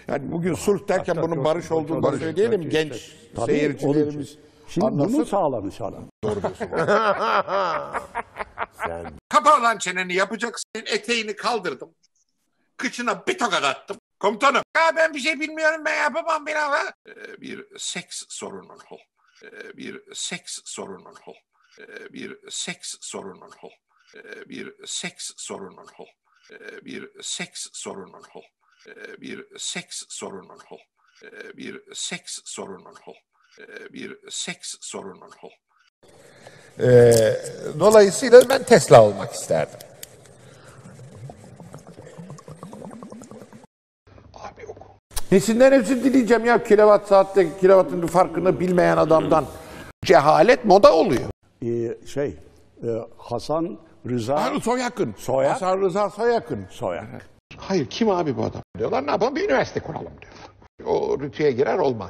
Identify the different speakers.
Speaker 1: Yani bugün sulh derken bunun barış olduğunu da söyleyelim. Genç seyircilerimiz
Speaker 2: şimdi
Speaker 1: anlasın.
Speaker 2: bunu sağlamış adam.
Speaker 1: Doğru diyorsun.
Speaker 3: Kapa lan çeneni, yapacaksın. Eteğini kaldırdım. Kıçına bir tokat attım. Komutanım. Ya ben bir şey bilmiyorum, ben yapamam biraz ha. Bir seks sorunun ol. Bir seks sorunun ol. Bir seks sorunun ol. Bir seks sorunun ol. Bir seks sorunun ol. Bir seks sorunun ol. Bir seks sorunun ol. Bir seks sorunun ol.
Speaker 4: Dolayısıyla ben Tesla olmak isterdim.
Speaker 3: Abi oku.
Speaker 1: Nesinden hepsini dileyeceğim ya, kilowatt saatte kilowattın farkını bilmeyen adamdan. Cehalet moda oluyor.
Speaker 2: Hasan Rıza
Speaker 1: Soyakın.
Speaker 2: Soyak.
Speaker 1: Hasan Rıza Soyakın.
Speaker 2: Soyak.
Speaker 3: Hayır, kim abi bu adam? Diyorlar, ne yapalım, bir üniversite kuralım diyor. O rütüye girer olmaz.